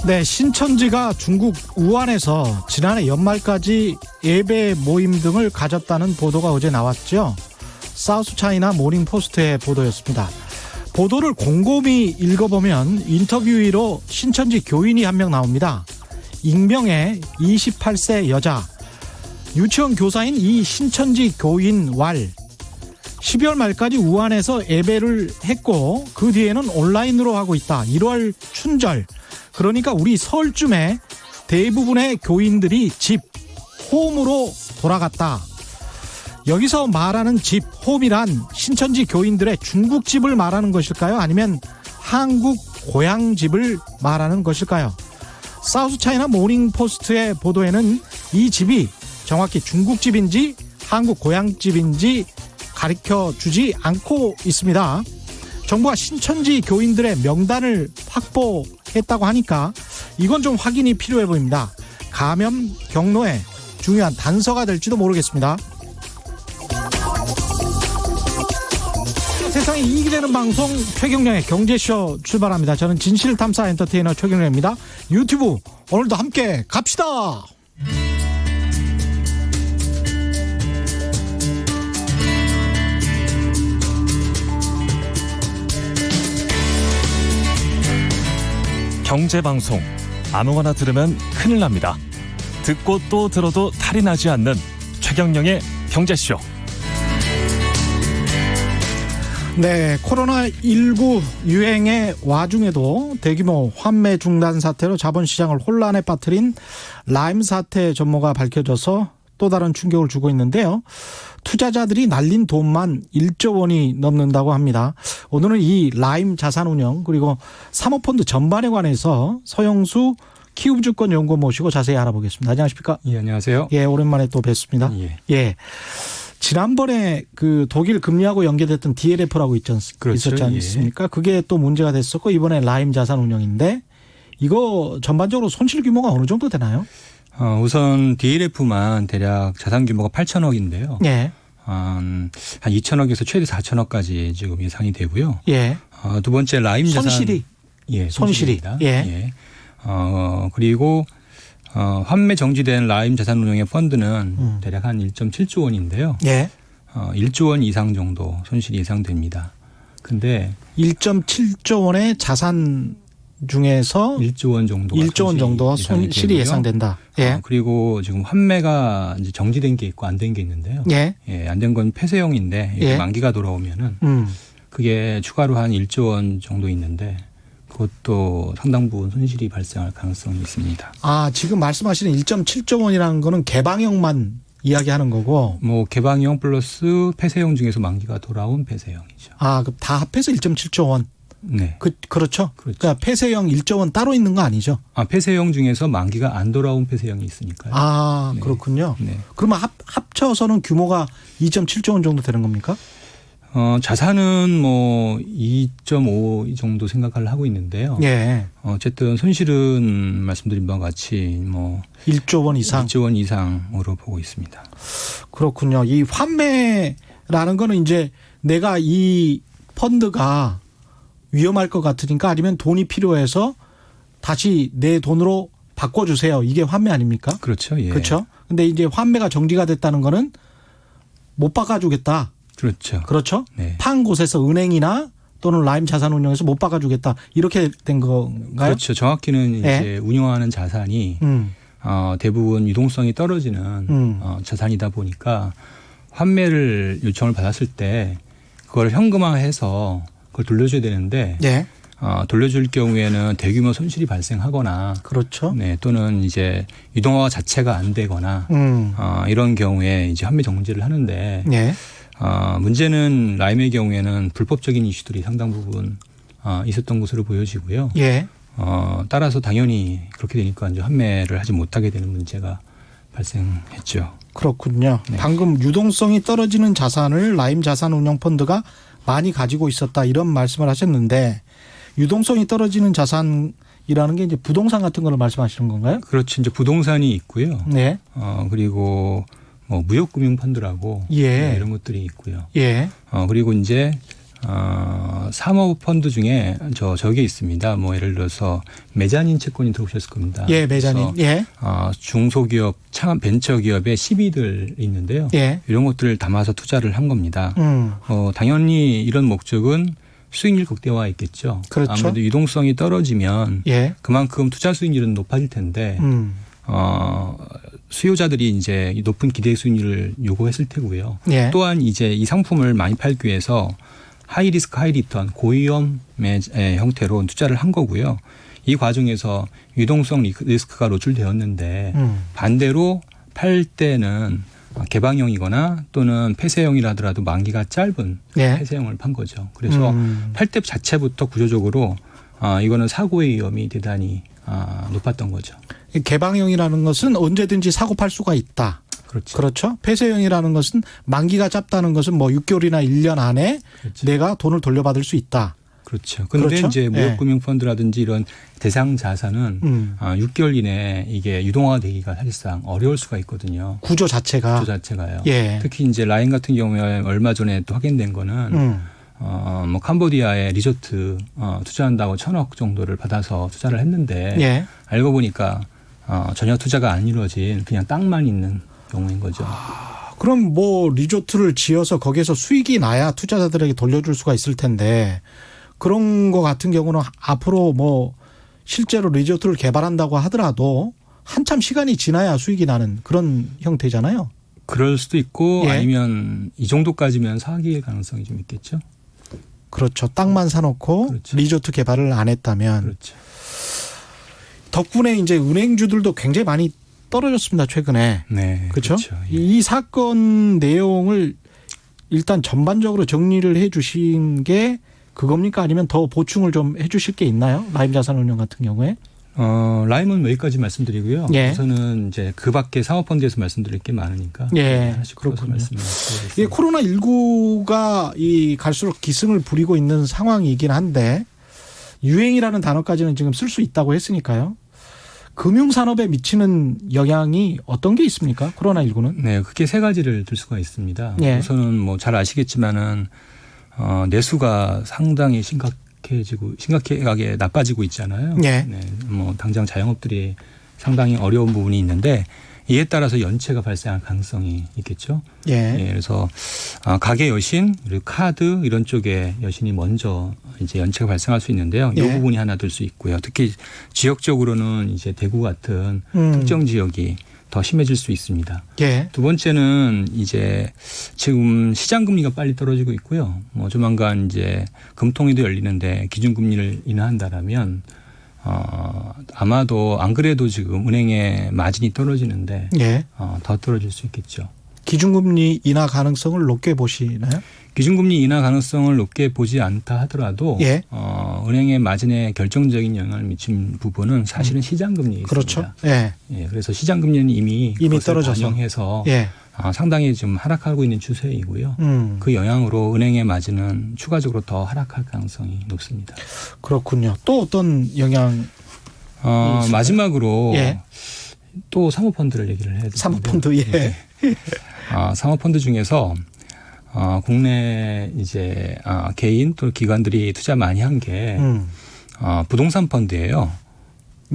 네, 신천지가 중국 우한에서 지난해 연말까지 예배 모임 등을 가졌다는 보도가 어제 나왔죠. 사우스차이나 모닝포스트의 보도였습니다. 보도를 곰곰이 읽어보면 인터뷰위로 신천지 교인이 한 명 나옵니다. 익명의 28세 여자, 유치원 교사인 이 신천지 교인 왈. 12월 말까지 우한에서 예배를 했고 그 뒤에는 온라인으로 하고 있다. 1월 춘절, 그러니까 우리 설쯤에 대부분의 교인들이 집, 홈으로 돌아갔다. 여기서 말하는 집, 홈이란 신천지 교인들의 중국집을 말하는 것일까요? 아니면 한국 고향집을 말하는 것일까요? 사우스차이나 모닝포스트의 보도에는 이 집이 정확히 중국집인지 한국 고향집인지 가르쳐주지 않고 있습니다. 정부가 신천지 교인들의 명단을 확보했다고 하니까 이건 좀 확인이 필요해 보입니다. 감염 경로에 중요한 단서가 될지도 모르겠습니다. 세상에 이익이 되는 방송 최경영의 경제쇼 출발합니다. 저는 진실탐사 엔터테이너 최경영입니다. 유튜브 오늘도 함께 갑시다. 경제방송 아무거나 들으면 큰일 납니다. 듣고 또 들어도 탈이 나지 않는 최경영의 경제쇼. 네, 코로나19 유행의 와중에도 대규모 환매 중단 사태로 자본시장을 혼란에 빠뜨린 라임 사태 전모가 밝혀져서 또 다른 충격을 주고 있는데요. 투자자들이 날린 돈만 1조 원이 넘는다고 합니다. 오늘은 이 라임 자산운용 그리고 사모펀드 전반에 관해서 서영수 키움증권연구원 모시고 자세히 알아보겠습니다. 안녕하십니까? 예, 안녕하세요. 예, 오랜만에 또 뵙습니다. 예. 지난번에 그 독일 금리하고 연계됐던 DLF라고 그렇죠. 있었지 않습니까? 그게 또 문제가 됐었고 이번에 라임 자산운용인데 이거 전반적으로 손실 규모가 어느 정도 되나요? 우선 DLF만 대략 자산 규모가 8천억인데요. 예. 한 2천억에서 최대 4천억까지 지금 예상이 되고요. 예. 두 번째 라임 자산 손실이. 예, 손실이. 손실입니다. 예. 그리고 환매 정지된 라임 자산운용의 펀드는 대략 한 1.7조 원인데요. 예. 1조 원 이상 정도 손실이 예상됩니다. 근데 1.7조 원의 자산 중에서 1조 원 정도 1조 원 정도 손실이 예상된다. 예. 그리고 지금 환매가 이제 정지된 게 있고 안 된 게 있는데요. 예. 예, 안 된 건 폐쇄형인데 이렇게 예. 만기가 돌아오면은 그게 추가로 한 1조 원 정도 있는데 그것도 상당 부분 손실이 발생할 가능성이 있습니다. 아, 지금 말씀하시는 1.7조 원이라는 거는 개방형만 이야기하는 거고. 뭐 개방형 플러스 폐쇄형 중에서 만기가 돌아온 폐쇄형이죠. 아, 그럼 다 합해서 1.7조 원. 네. 그렇죠. 그러니까 폐쇄형 1조 원 따로 있는 거 아니죠? 폐쇄형 중에서 만기가 안 돌아온 폐쇄형이 있으니까요. 아, 네. 그렇군요. 네. 그러면 합쳐서는 규모가 2.7조 원 정도 되는 겁니까? 자산은 뭐 2.5 정도 생각을 하고 있는데요. 예. 어쨌든 손실은 말씀드린 바와 같이 뭐 1조 원 이상. 1조 원 이상으로 보고 있습니다. 그렇군요. 이 환매라는 거는 이제 내가 이 펀드가 위험할 것 같으니까 아니면 돈이 필요해서 다시 내 돈으로 바꿔주세요. 이게 환매 아닙니까? 그렇죠. 예. 그렇죠. 근데 이제 환매가 정지가 됐다는 거는 못 바꿔주겠다. 그렇죠. 그렇죠. 네. 판 곳에서 은행이나 또는 라임 자산운용에서 못 바꿔주겠다. 이렇게 된 건가요? 그렇죠. 정확히는 예. 이제 운영하는 자산이 대부분 유동성이 떨어지는 자산이다 보니까 환매를 요청을 받았을 때 그걸 현금화해서 그걸 돌려줘야 되는데 예. 돌려줄 경우에는 대규모 손실이 발생하거나 그렇죠. 네, 또는 이제 유동화 자체가 안 되거나 이런 경우에 이제 환매 정지를 하는데 예. 문제는 라임의 경우에는 불법적인 이슈들이 상당 부분 있었던 것으로 보여지고요. 예. 따라서 당연히 그렇게 되니까 이제 환매를 하지 못하게 되는 문제가 발생했죠. 그렇군요. 네. 방금 유동성이 떨어지는 자산을 라임 자산운용펀드가 많이 가지고 있었다 이런 말씀을 하셨는데 유동성이 떨어지는 자산이라는 게 이제 부동산 같은 걸 말씀하시는 건가요? 그렇지. 이제 부동산이 있고요. 네. 그리고 뭐 무역금융펀드라고 예. 네, 이런 것들이 있고요. 예. 그리고 이제 사모펀드 중에 저게 있습니다. 뭐 예를 들어서 메자닌 채권이 들어오셨을 겁니다. 예, 메자닌. 예. 중소기업, 벤처기업의 CB들 있는데요. 예. 이런 것들을 담아서 투자를 한 겁니다. 음. 당연히 이런 목적은 수익률 극대화가 있겠죠. 그렇죠. 아무래도 유동성이 떨어지면 예. 그만큼 투자 수익률은 높아질 텐데 수요자들이 이제 높은 기대 수익률을 요구했을 테고요. 예. 또한 이제 이 상품을 많이 팔기 위해서 하이 리스크 하이 리턴 고위험의 형태로 투자를 한 거고요. 이 과정에서 유동성 리스크가 노출되었는데 반대로 팔 때는 개방형이거나 또는 폐쇄형이라 하더라도 만기가 짧은 예. 폐쇄형을 판 거죠. 그래서 팔 때 자체부터 구조적으로 이거는 사고의 위험이 대단히 높았던 거죠. 개방형이라는 것은 언제든지 사고 팔 수가 있다. 그렇죠. 그렇죠. 폐쇄형이라는 것은 만기가 짧다는 것은 뭐 6개월이나 1년 안에 그렇죠. 내가 돈을 돌려받을 수 있다. 그렇죠. 그런데 그렇죠? 이제 무역금융펀드라든지 이런 대상 자산은 6개월 이내에 이게 유동화가 되기가 사실상 어려울 수가 있거든요. 구조 자체가. 구조 자체가요. 예. 특히 이제 라인 같은 경우에 얼마 전에 또 확인된 거는 뭐 캄보디아에 리조트 투자한다고 1,000억 정도를 받아서 투자를 했는데 예. 알고 보니까 전혀 투자가 안 이루어진 그냥 땅만 있는 경우인 거죠. 그럼 뭐 리조트를 지어서 거기에서 수익이 나야 투자자들에게 돌려줄 수가 있을 텐데 그런 거 같은 경우는 앞으로 뭐 실제로 리조트를 개발한다고 하더라도 한참 시간이 지나야 수익이 나는 그런 형태잖아요. 그럴 수도 있고 예. 아니면 이 정도까지면 사기일 가능성이 좀 있겠죠. 그렇죠. 땅만 사놓고 그렇죠. 리조트 개발을 안 했다면 그렇죠. 덕분에 이제 은행주들도 굉장히 많이 떨어졌습니다. 최근에. 네. 그렇죠. 예. 이 사건 내용을 일단 전반적으로 정리를 해 주신 게 그겁니까? 아니면 더 보충을 좀 해 주실 게 있나요? 라임 자산운용 같은 경우에. 라임은 여기까지 말씀드리고요. 예. 우선은 이제 그 밖에 사모펀드에서 말씀드릴 게 많으니까. 예. 하나씩 그렇군요. 말씀드리겠습니다. 이 코로나19가 이 갈수록 기승을 부리고 있는 상황이긴 한데 유행이라는 단어까지는 지금 쓸 수 있다고 했으니까요. 금융산업에 미치는 영향이 어떤 게 있습니까? 코로나19는? 네, 크게 세 가지를 들 수가 있습니다. 예. 우선은 뭐 잘 아시겠지만은 내수가 상당히 심각하게 나빠지고 있잖아요. 예. 네, 뭐 당장 자영업들이 상당히 어려운 부분이 있는데 이에 따라서 연체가 발생할 가능성이 있겠죠. 예. 예, 그래서 가계 여신 그리고 카드 이런 쪽에 여신이 먼저 이제 연체가 발생할 수 있는데요. 이 예. 부분이 하나 될 수 있고요. 특히 지역적으로는 이제 대구 같은 특정 지역이 더 심해질 수 있습니다. 예. 두 번째는 이제 지금 시장 금리가 빨리 떨어지고 있고요. 뭐 조만간 이제 금통위도 열리는데 기준금리를 인하한다라면 아마도 안 그래도 지금 은행의 마진이 떨어지는데 예. 더 떨어질 수 있겠죠. 기준금리 인하 가능성을 높게 보시나요? 기준금리 인하 가능성을 높게 보지 않다 하더라도 예. 은행의 마진에 결정적인 영향을 미친 부분은 사실은 시장금리에 그렇죠. 있습니다. 예. 예, 그래서 시장금리는 이미 떨어져서 반영해서 예. 상당히 좀 하락하고 있는 추세이고요. 그 영향으로 은행의 마진은 추가적으로 더 하락할 가능성이 높습니다. 그렇군요. 또 어떤 영향? 마지막으로 예. 또 사모펀드를 얘기를 해야 되는데 사모펀드. 예. 사모펀드 중에서 국내 이제 개인 또 기관들이 투자 많이 한 게 부동산 펀드예요.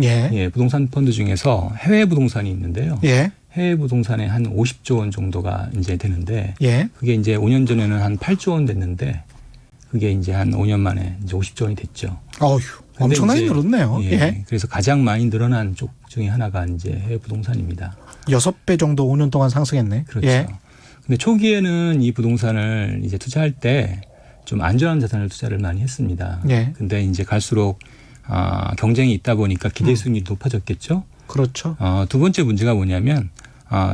예. 예, 부동산 펀드 중에서 해외 부동산이 있는데요. 예. 해외 부동산에 한 50조 원 정도가 이제 되는데 예. 그게 이제 5년 전에는 한 8조 원 됐는데 그게 이제 한 5년 만에 이제 50조 원이 됐죠. 어휴, 근데 엄청나게 이제 늘었네요. 예, 예. 그래서 가장 많이 늘어난 쪽 중에 하나가 이제 해외 부동산입니다. 6배 정도 5년 동안 상승했네. 그렇죠. 예. 근데 초기에는 이 부동산을 이제 투자할 때 좀 안전한 자산을 투자를 많이 했습니다. 예. 근데 이제 갈수록 경쟁이 있다 보니까 기대 수익률이 높아졌겠죠. 그렇죠. 두 번째 문제가 뭐냐면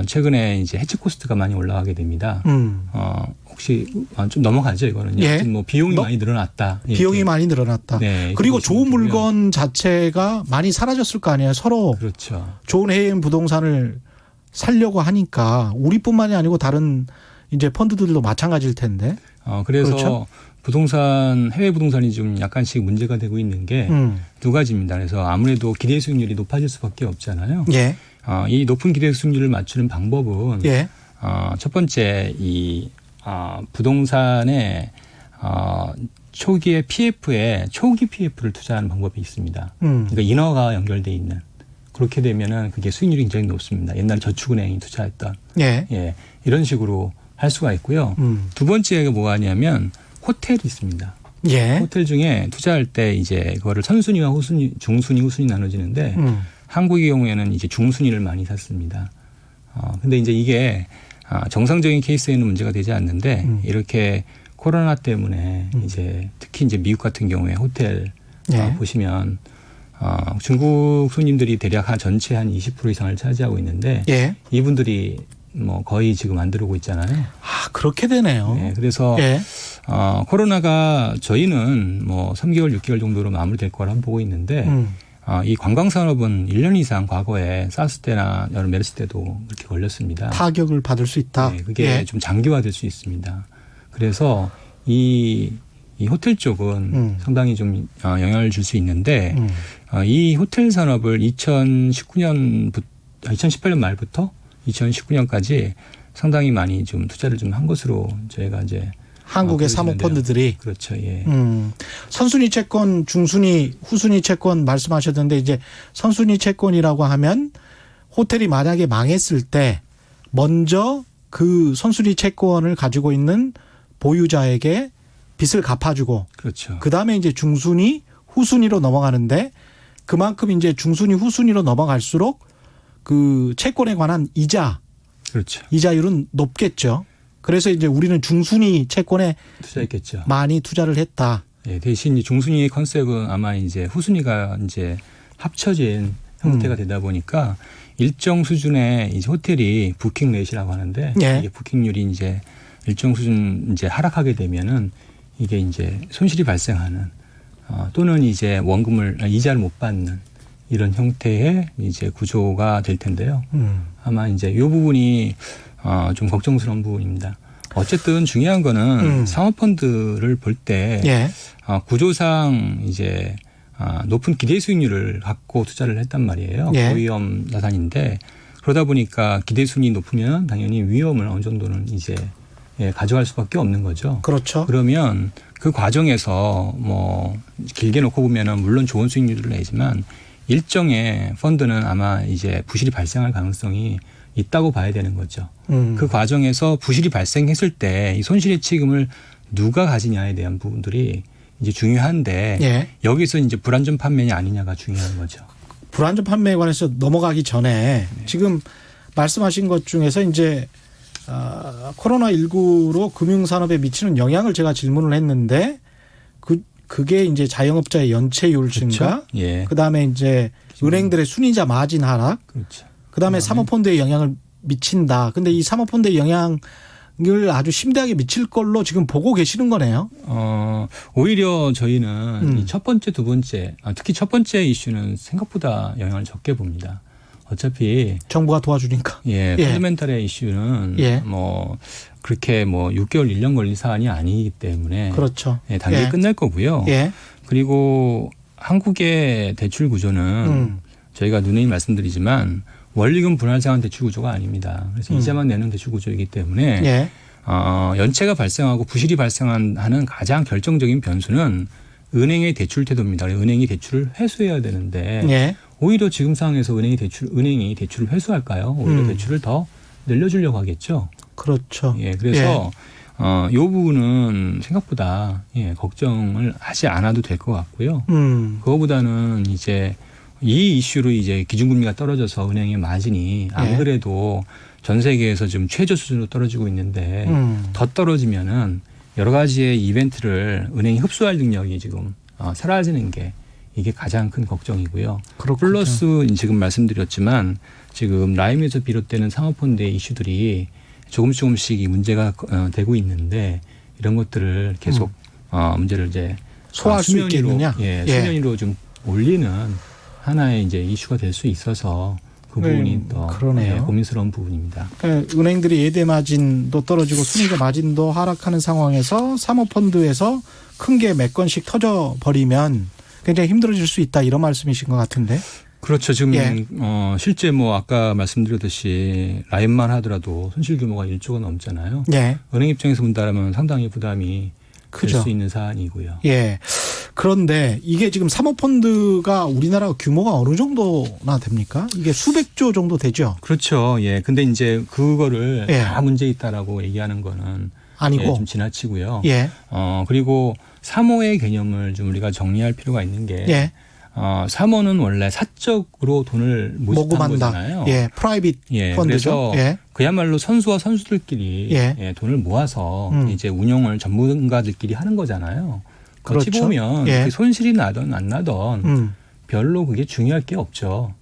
최근에 이제 해치 코스트가 많이 올라가게 됩니다. 혹시 좀 넘어가죠 이거는요. 예. 뭐 비용이 많이 늘어났다. 비용이 많이 늘어났다. 네, 그리고 좋은 되고요. 물건 자체가 많이 사라졌을 거 아니에요. 서로 그렇죠. 좋은 해외 부동산을 살려고 하니까 우리뿐만이 아니고 다른 이제 펀드들도 마찬가지일 텐데. 그래서 그렇죠? 해외 부동산이 좀 약간씩 문제가 되고 있는 게 두 가지입니다. 그래서 아무래도 기대 수익률이 높아질 수밖에 없잖아요. 예. 이 높은 기대 수익률을 맞추는 방법은 예. 첫 번째 이 부동산의 초기에 PF에 초기 PF를 투자하는 방법이 있습니다. 그러니까 인허가 연결돼 있는. 그렇게 되면은 그게 수익률이 굉장히 높습니다. 옛날 저축은행이 투자했던. 예. 이런 식으로 할 수가 있고요. 두 번째가 뭐가 하냐면 호텔이 있습니다. 예. 호텔 중에 투자할 때 이제 그거를 선순위와 후순위, 중순위, 후순위 나눠지는데 한국의 경우에는 이제 중순위를 많이 샀습니다. 근데 이제 이게 정상적인 케이스에는 문제가 되지 않는데 이렇게 코로나 때문에 이제 특히 이제 미국 같은 경우에 호텔 보시면 중국 손님들이 대략 전체 한 20% 이상을 차지하고 있는데 예. 이분들이 뭐 거의 지금 안 들어오고 있잖아요. 그렇게 되네요. 네, 그래서 예. 코로나가 저희는 뭐 3개월, 6개월 정도로 마무리될 거라고 보고 있는데 이 관광산업은 1년 이상 과거에 사스 때나 여러 메르스 때도 그렇게 걸렸습니다. 타격을 받을 수 있다. 네, 그게 예. 좀 장기화될 수 있습니다. 그래서 이 호텔 쪽은 상당히 좀 영향을 줄 수 있는데 이 호텔 산업을 2018년 말부터 2019년까지 상당히 많이 좀 투자를 좀 한 것으로 저희가 이제 한국의 사모펀드들이. 그렇죠. 예. 선순위 채권, 중순위, 후순위 채권 말씀하셨는데 이제 선순위 채권이라고 하면 호텔이 만약에 망했을 때 먼저 그 선순위 채권을 가지고 있는 보유자에게 빚을 갚아주고 그렇죠. 그다음에 이제 중순위, 후순위로 넘어가는데 그만큼 이제 중순위, 후순위로 넘어갈수록 그 채권에 관한 그렇죠. 이자율은 높겠죠. 그래서 이제 우리는 중순위 채권에 투자했겠죠. 많이 투자를 했다. 예, 대신 중순위의 컨셉은 아마 이제 후순위가 이제 합쳐진 형태가 되다 보니까 일정 수준의 이제 호텔이 부킹 레이시라고 하는데 예. 이게 부킹률이 이제 일정 수준 이제 하락하게 되면은 이게 이제 손실이 발생하는 또는 이제 이자를 못 받는 이런 형태의 이제 구조가 될 텐데요. 아마 이제 이 부분이 좀 걱정스러운 부분입니다. 어쨌든 중요한 거는 사모펀드를 볼 때 예. 구조상 이제 높은 기대 수익률을 갖고 투자를 했단 말이에요. 예. 고위험 자산인데 그러다 보니까 기대 수익이 높으면 당연히 위험을 어느 정도는 이제 가져갈 수밖에 없는 거죠. 그렇죠. 그러면 그 과정에서 뭐 길게 놓고 보면은 물론 좋은 수익률을 내지만 일정의 펀드는 아마 이제 부실이 발생할 가능성이 있다고 봐야 되는 거죠. 그 과정에서 부실이 발생했을 때 이 손실의 책임을 누가 가지냐에 대한 부분들이 이제 중요한데 예. 여기서 이제 불안전 판매냐 아니냐가 중요한 거죠. 불안전 판매에 관해서 넘어가기 전에 지금 말씀하신 것 중에서 이제 코로나19로 금융산업에 미치는 영향을 제가 질문을 했는데 그게 이제 자영업자의 연체율 증가, 그렇죠? 예. 그다음에 이제 은행들의 순이자 마진 하락, 그렇죠. 그다음에 사모펀드에 영향을 미친다. 근데 이 사모펀드의 영향을 아주 심대하게 미칠 걸로 지금 보고 계시는 거네요. 오히려 저희는 이 첫 번째, 두 번째, 특히 첫 번째 이슈는 생각보다 영향을 적게 봅니다. 어차피 정부가 도와주니까. 펀더멘탈의 이슈는 뭐 그렇게 뭐 6개월, 1년 걸린 사안이 아니기 때문에 그렇죠. 단계에 끝날 거고요. 그리고 한국의 대출 구조는 저희가 누누이 말씀드리지만 원리금 분할상환 대출 구조가 아닙니다. 그래서 이자만 내는 대출 구조이기 때문에 연체가 발생하고 부실이 발생하는 가장 결정적인 변수는 은행의 대출 태도입니다. 은행이 대출을 회수해야 되는데 오히려 지금 상황에서 은행이 대출을 회수할까요? 오히려 대출을 더 늘려주려고 하겠죠. 그렇죠. 그래서 이 부분은 생각보다 걱정을 하지 않아도 될 것 같고요. 그거보다는 이제 이 이슈로 이제 기준금리가 떨어져서 은행의 마진이 안 그래도 전 세계에서 지금 최저 수준으로 떨어지고 있는데 더 떨어지면은 여러 가지의 이벤트를 은행이 흡수할 능력이 지금 사라지는 게 이게 가장 큰 걱정이고요. 그렇군요. 플러스 지금 말씀드렸지만 지금 라임에서 비롯되는 사모펀드의 이슈들이 조금씩 이 문제가 되고 있는데 이런 것들을 계속 문제를 이제 소화할 수 있겠느냐? 수면 위로 좀 올리는 하나의 이제 이슈가 될 수 있어서 그 부분이 더 고민스러운 부분입니다. 은행들이 예대 마진도 떨어지고 순이자 마진도 하락하는 상황에서 사모펀드에서 큰 게 몇 건씩 터져 버리면 굉장히 힘들어질 수 있다 이런 말씀이신 것 같은데. 그렇죠. 지금 실제 뭐 아까 말씀드렸듯이 라인만 하더라도 손실 규모가 1조가 넘잖아요. 은행 입장에서 본다면 상당히 부담이 그죠. 수 있는 사안이고요. 예. 그런데 이게 지금 사모펀드가 우리나라 규모가 어느 정도나 됩니까? 이게 수백조 정도 되죠? 그렇죠. 예. 근데 이제 그거를 예. 다 문제 있다라고 얘기하는 거는 아니고. 예, 좀 지나치고요. 예. 그리고 사모의 개념을 좀 우리가 정리할 필요가 있는 게 예. 사모는 원래 사적으로 돈을 모집한 거잖아요. 예. 프라이빗 예. 펀드죠. 그래서 예. 그야말로 선수와 선수들끼리 예. 예, 돈을 모아서 이제 운영을 전문가들끼리 하는 거잖아요. 어찌 그렇죠. 보면 예. 그 손실이 나든 안 나든 별로 그게 중요할 게 없죠.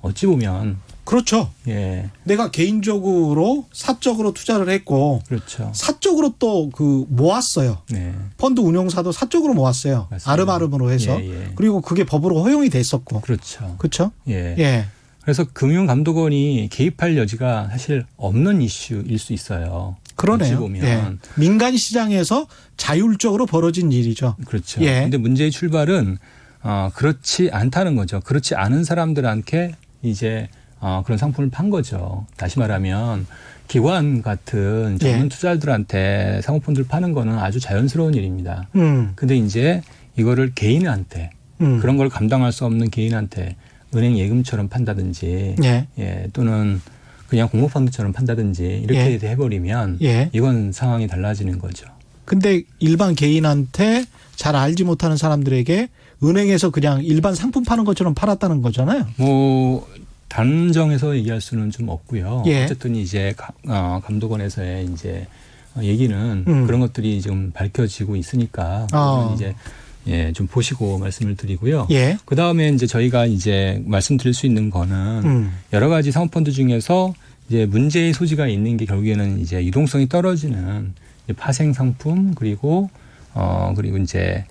어찌 보면 그렇죠. 예. 내가 개인적으로 사적으로 투자를 했고 그렇죠. 사적으로 또 그 모았어요. 네. 펀드 운용사도 사적으로 모았어요. 맞습니다. 아름아름으로 해서. 예, 예. 그리고 그게 법으로 허용이 됐었고. 그렇죠. 그렇죠? 예. 예. 그래서 금융감독원이 개입할 여지가 사실 없는 이슈일 수 있어요. 어찌 그러네요. 보면. 예. 민간 시장에서 자율적으로 벌어진 일이죠. 그렇죠. 예. 근데 문제의 출발은 그렇지 않다는 거죠. 그렇지 않은 사람들한테 이제 그런 상품을 판 거죠. 다시 말하면 기관 같은 전문 예. 투자들한테 사모펀드를 파는 거는 아주 자연스러운 일입니다. 근데 이제 이거를 개인한테 그런 걸 감당할 수 없는 개인한테 은행 예금처럼 판다든지 예. 예, 또는 그냥 공모펀드처럼 판다든지 이렇게 해버리면 예. 이건 상황이 달라지는 거죠. 근데 일반 개인한테 잘 알지 못하는 사람들에게 은행에서 그냥 일반 상품 파는 것처럼 팔았다는 거잖아요. 뭐 단정해서 얘기할 수는 좀 없고요. 예. 어쨌든 이제 감독원에서의 이제 얘기는 그런 것들이 좀 밝혀지고 있으니까 그거는 이제 예, 좀 보시고 말씀을 드리고요. 예. 그 다음에 이제 저희가 이제 말씀드릴 수 있는 거는 여러 가지 사모펀드 중에서 이제 문제의 소지가 있는 게 결국에는 이제 유동성이 떨어지는 이제 파생 상품 그리고 이제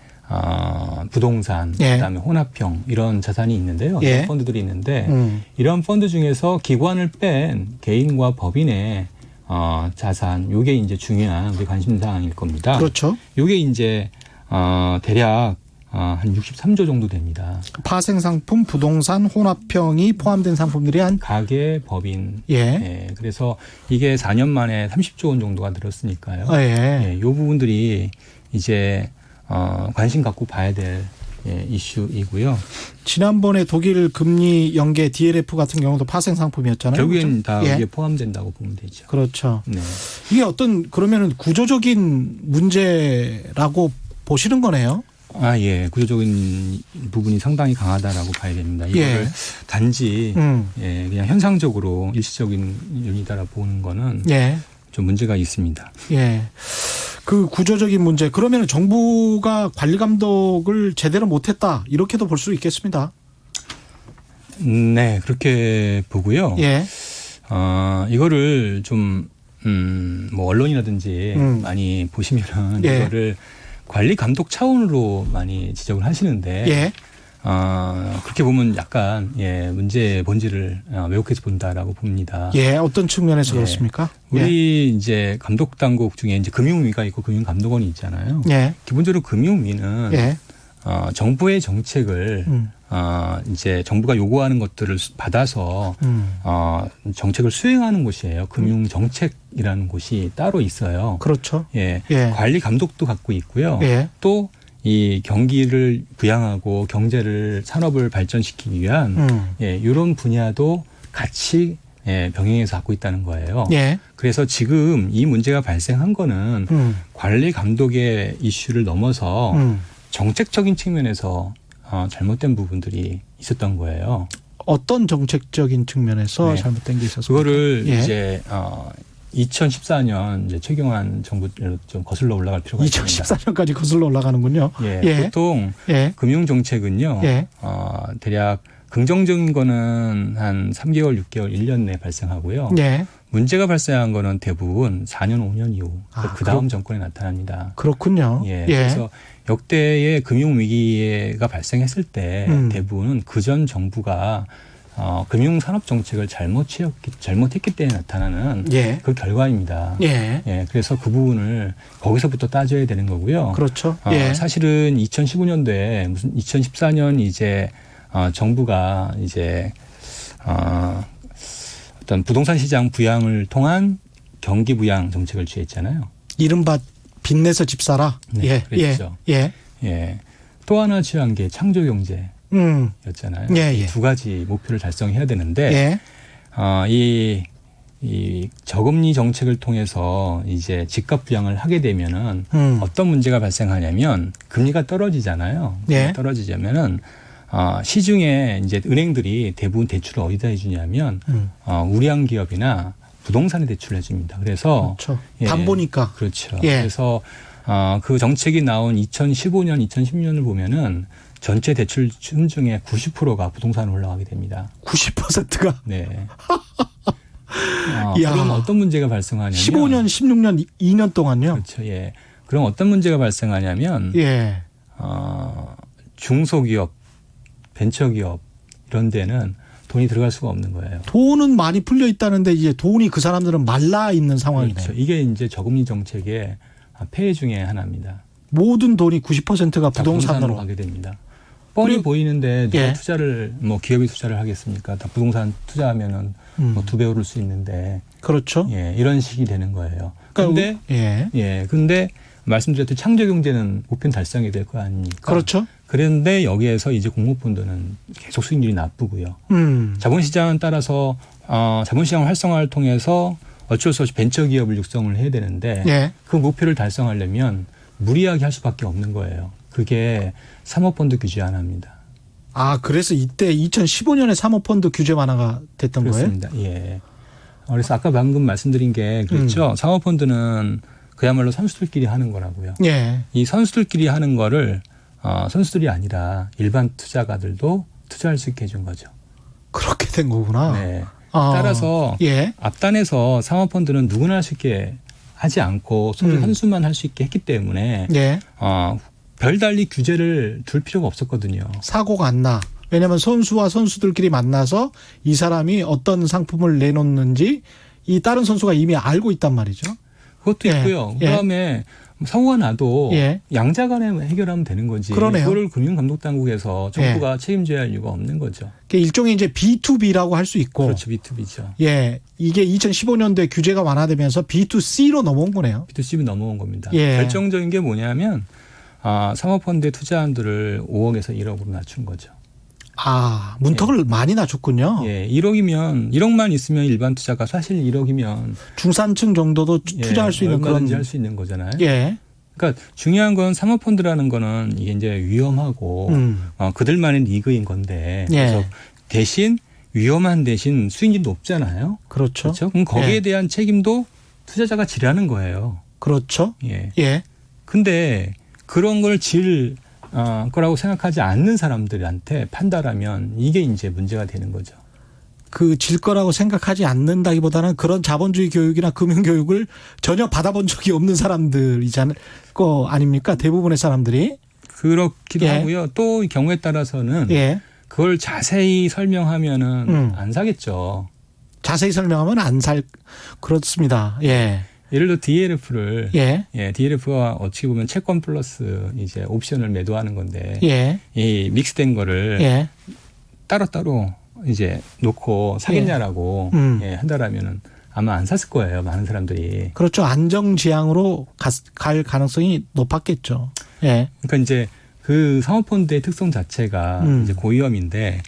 부동산, 예. 그다음에 혼합형 이런 자산이 있는데요. 예. 이런 펀드들이 있는데 이런 펀드 중에서 기관을 뺀 개인과 법인의 자산, 요게 이제 중요한 우리 관심 사항일 겁니다. 그렇죠. 요게 이제 대략 한 63조 정도 됩니다. 파생 상품, 부동산, 혼합형이 포함된 상품들이 한 가계, 법인. 예. 예, 그래서 이게 4년 만에 30조 원 정도가 늘었으니까요. 예. 예, 요 부분들이 이제 관심 갖고 봐야 될 이슈이고요. 지난번에 독일 금리 연계 DLF 같은 경우도 파생 상품이었잖아요. 결국엔 그렇죠? 다 예. 이게 포함된다고 보면 되죠. 그렇죠. 네. 이게 어떤 그러면은 구조적인 문제라고 보시는 거네요. 예. 구조적인 부분이 상당히 강하다라고 봐야 됩니다. 이거를 예. 단지 그냥 현상적으로 일시적인 요인이다라고 보는 거는 예. 좀 문제가 있습니다. 예. 그 구조적인 문제. 그러면 정부가 관리 감독을 제대로 못했다. 이렇게도 볼 수 있겠습니다. 네. 그렇게 보고요. 예. 이거를 좀, 뭐 언론이라든지 많이 보시면은 예. 이거를 관리 감독 차원으로 많이 지적을 하시는데. 예. 그렇게 보면 약간 문제의 본질을 왜곡해서 본다라고 봅니다. 예. 어떤 측면에서 그렇습니까? 우리 이제 감독 당국 중에 이제 금융위가 있고 금융감독원이 있잖아요. 예. 기본적으로 금융위는 예. 정부의 정책을 이제 정부가 요구하는 것들을 받아서 정책을 수행하는 곳이에요. 금융 정책이라는 곳이 따로 있어요. 그렇죠. 예. 예. 관리 감독도 갖고 있고요. 예. 또 이 경기를 부양하고 경제를 산업을 발전시키기 위한 이런 분야도 같이 병행해서 갖고 있다는 거예요. 예. 그래서 지금 이 문제가 발생한 거는 관리 감독의 이슈를 넘어서 정책적인 측면에서 잘못된 부분들이 있었던 거예요. 어떤 정책적인 측면에서 네. 잘못된 게 있었습니까? 그거를 예. 이제 2014년 이제 최경환 정부로 좀 거슬러 올라갈 필요가 있습니다. 2014년까지 거슬러 올라가는군요. 예, 예. 보통 예. 금융 정책은요. 예. 대략 긍정적인 거는 한 3개월, 6개월, 1년 내에 발생하고요. 예. 문제가 발생한 거는 대부분 4년, 5년 이후 그 다음 그렇- 정권에 나타납니다. 그렇군요. 예, 그래서 역대의 금융 위기가 발생했을 때 대부분은 그전 정부가 금융 산업 정책을 잘못했기 때문에 나타나는 예. 그 결과입니다. 예. 예, 그래서 그 부분을 거기서부터 따져야 되는 거고요. 그렇죠. 예. 사실은 2015년도에 무슨 2014년 이제 정부가 이제 어떤 부동산 시장 부양을 통한 경기 부양 정책을 취했잖아요. 이른바 빚내서 집 사라. 네, 예, 그랬죠. 예, 예. 또 하나 취한 게 창조 경제였잖아요. 예, 예. 두 가지 목표를 달성해야 되는데 예, 이 저금리 정책을 통해서 이제 집값 부양을 하게 되면은 어떤 문제가 발생하냐면 금리가 떨어지잖아요. 예. 떨어지자면은 시중에 이제 은행들이 대부분 대출을 어디다 해주냐면 우량 기업이나 부동산에 대출을 해줍니다. 그래서 그렇죠. 예. 담보니까. 그렇죠. 예. 그래서 그 정책이 나온 2015년, 2010년을 보면은 전체 대출 중에 90%가 부동산으로 올라가게 됩니다. 90%가 네. 이야. 그럼 어떤 문제가 발생하냐면 15년, 16년, 2년 동안요. 그렇죠. 예. 그럼 어떤 문제가 발생하냐면 예. 중소기업, 벤처기업 이런 데는 돈이 들어갈 수가 없는 거예요. 돈은 많이 풀려 있다는데 이제 돈이 그 사람들은 말라 있는 상황이네요. 그렇죠. 이게 이제 저금리 정책의 폐해 중에 하나입니다. 모든 돈이 90%가 다 부동산으로 가게 됩니다. 뻔히 그리고- 보이는데 누가 예. 투자를 기업이 투자를 하겠습니까? 다 부동산 투자하면은 두 배 오를 수 있는데 그렇죠. 예, 이런 식이 되는 거예요. 그러니까 근데 근데 말씀드렸듯이 창조 경제는 목표는 달성이 될 거 아닙니까? 그렇죠. 그런데 여기에서 이제 공모펀드는 계속 수익률이 나쁘고요. 자본시장은 따라서 자본시장 활성화를 통해서 어쩔 수 없이 벤처기업을 육성을 해야 되는데 예. 그 목표를 달성하려면 무리하게 할 수밖에 없는 거예요. 그게 사모펀드 규제 완화입니다. 그래서 이때 2015년에 사모펀드 규제 완화가 됐던 거예요? 그렇습니다. 예. 그래서 아까 방금 말씀드린 게 그렇죠. 사모펀드는 그야말로 선수들끼리 하는 거라고요. 예. 이 선수들끼리 하는 거를 선수들이 아니라 일반 투자가들도 투자할 수 있게 해준 거죠. 그렇게 된 거구나. 네. 따라서 예. 앞단에서 사모펀드는 누구나 할 수 있게 하지 않고 소비 선수만 할 수 있게 했기 때문에 예. 별달리 규제를 둘 필요가 없었거든요. 사고가 안 나. 왜냐하면 선수와 선수들끼리 만나서 이 사람이 어떤 상품을 내놓는지 이 다른 선수가 이미 알고 있단 말이죠. 그것도 예. 있고요. 예. 그다음에 사고가 나도 예. 양자간에 해결하면 되는 거지. 그러네요. 그거를 금융감독당국에서 정부가 책임져야 할 이유가 없는 거죠. 일종의 이제 B2B라고 할 수 있고. 그렇죠. B2B죠. 예. 이게 2015년도에 규제가 완화되면서 B2C로 넘어온 거네요. B2C 넘어온 겁니다. 예. 결정적인 게 뭐냐면 사모펀드의 투자한도를 5억에서 1억으로 낮춘 거죠. 문턱을 많이 낮췄군요. 예, 1억만 있으면 일반 투자가 사실 1억이면 중산층 정도도 투자할 수 있는 얼마든지 그런. 할 수 있는 거잖아요. 예. 그러니까 중요한 건 사모펀드라는 거는 이게 이제 위험하고 그들만의 리그인 건데 그래서 예. 대신 위험한 대신 수익률이 높잖아요. 그렇죠. 그렇죠? 그럼 거기에 예. 대한 책임도 투자자가 지라는 거예요. 그렇죠. 예. 예. 근데 그런 걸 질 거라고 생각하지 않는 사람들한테 판단하면 이게 이제 문제가 되는 거죠. 질 거라고 생각하지 않는다기보다는 그런 자본주의 교육이나 금융 교육을 전혀 받아본 적이 없는 사람들이잖아요. 거 아닙니까? 대부분의 사람들이. 그렇기도 예. 하고요. 또 경우에 따라서는 예. 그걸 자세히 설명하면은 안 사겠죠. 자세히 설명하면 안 그렇습니다. 예. 예를 들어 DLF를 예. DLF가 어떻게 보면 채권 플러스 이제 옵션을 매도하는 건데 예. 이 믹스된 거를 예. 따로따로 이제 놓고 사겠냐라고 예. 한다라면은 아마 안 샀을 거예요. 많은 사람들이. 그렇죠. 안정지향으로 갈 가능성이 높았겠죠. 예. 그러니까 이제 그 사모펀드의 특성 자체가 이제 고위험인데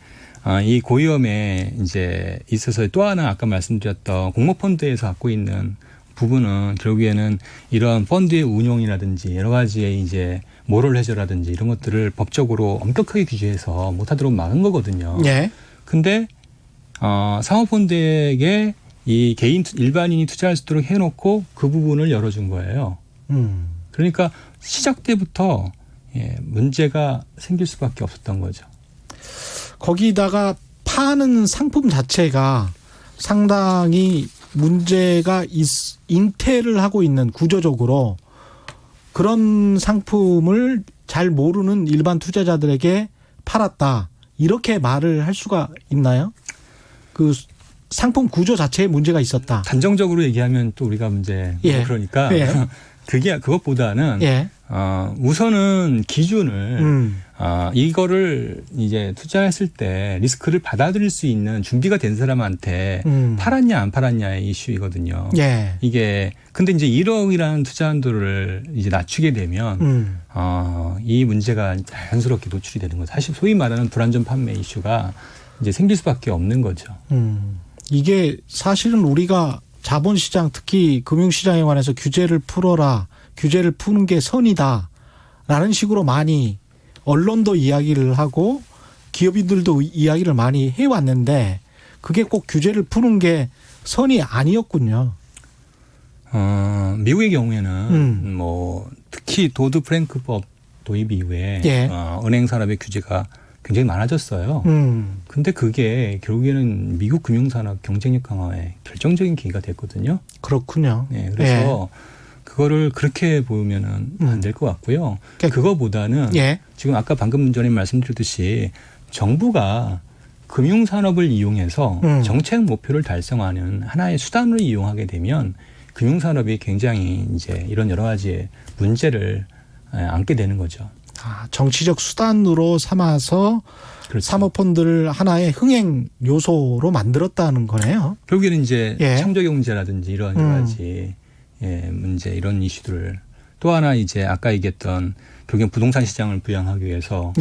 이 고위험에 이제 있어서 또 하나 아까 말씀드렸던 공모펀드에서 갖고 있는 부분은 결국에는 이런 펀드의 운용이라든지 여러 가지의 이제 모럴 해저라든지 이런 것들을 법적으로 엄격하게 규제해서 못하도록 막은 거거든요. 예. 근데 사모펀드에게 이 일반인이 투자할 수 있도록 해놓고 그 부분을 열어준 거예요. 그러니까 시작 때부터 문제가 생길 수밖에 없었던 거죠. 거기다가 파는 상품 자체가 상당히 문제가 잉태를 하고 있는 구조적으로 그런 상품을 잘 모르는 일반 투자자들에게 팔았다. 이렇게 말을 할 수가 있나요? 그 상품 구조 자체에 문제가 있었다. 단정적으로 얘기하면 또 우리가 문제 예. 그러니까 예. 그것보다는 예. 우선은 기준을 이거를 이제 투자했을 때 리스크를 받아들일 수 있는 준비가 된 사람한테 팔았냐 안 팔았냐의 이슈이거든요. 예. 이게 근데 이제 1억이라는 투자 한도를 이제 낮추게 되면 이 문제가 자연스럽게 노출이 되는 거죠. 사실 소위 말하는 불안전 판매 이슈가 이제 생길 수밖에 없는 거죠. 이게 사실은 우리가 자본시장 특히 금융시장에 관해서 규제를 풀어라. 규제를 푸는 게 선이다라는 식으로 많이 언론도 이야기를 하고 기업인들도 이야기를 많이 해왔는데 그게 꼭 규제를 푸는 게 선이 아니었군요. 미국의 경우에는 뭐 특히 도드 프랭크법 도입 이후에 예. 은행 산업의 규제가 굉장히 많아졌어요. 근데 그게 결국에는 미국 금융산업 경쟁력 강화에 결정적인 계기가 됐거든요. 그렇군요. 네, 그래서 그거를 그렇게 보면은 안 될 것 같고요. 그거보다는 지금 아까 방금 전에 말씀드렸듯이 정부가 금융산업을 이용해서 정책 목표를 달성하는 하나의 수단으로 이용하게 되면 금융산업이 굉장히 이제 이런 여러 가지의 문제를 안게 되는 거죠. 정치적 수단으로 삼아서 그렇죠. 사모펀드를 하나의 흥행 요소로 만들었다는 거네요. 결국에는 이제 창조경제라든지 이런 여러 가지 문제 이런 이슈들을 또 하나 이제 아까 얘기했던 결국엔 부동산 시장을 부양하기 위해서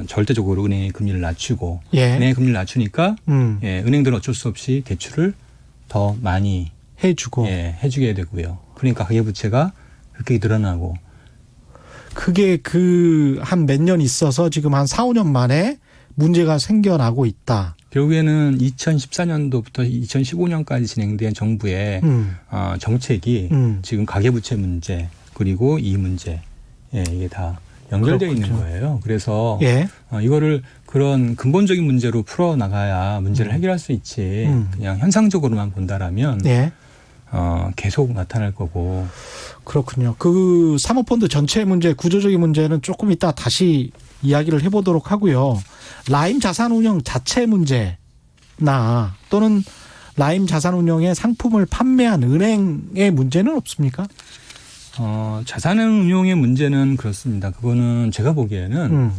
절대적으로 은행의 금리를 낮추고 은행의 금리를 낮추니까 은행들은 어쩔 수 없이 대출을 더 많이 해주게 되고요. 그러니까 가계부채가 그렇게 늘어나고 그게 한 몇 년 있어서 지금 한 4, 5년 만에 문제가 생겨나고 있다. 결국에는 2014년도부터 2015년까지 진행된 정부의 정책이 지금 가계부채 문제 그리고 이 문제 이게 다 연결되어 있는 거예요. 그래서 이거를 그런 근본적인 문제로 풀어나가야 문제를 해결할 수 있지 그냥 현상적으로만 본다라면 계속 나타날 거고. 그렇군요. 그 사모펀드 전체 문제, 구조적인 문제는 조금 이따 다시 이야기를 해보도록 하고요. 라임 자산운용 자체 문제나 또는 라임 자산운용의 상품을 판매한 은행의 문제는 없습니까? 자산운용의 문제는 그렇습니다. 그거는 제가 보기에는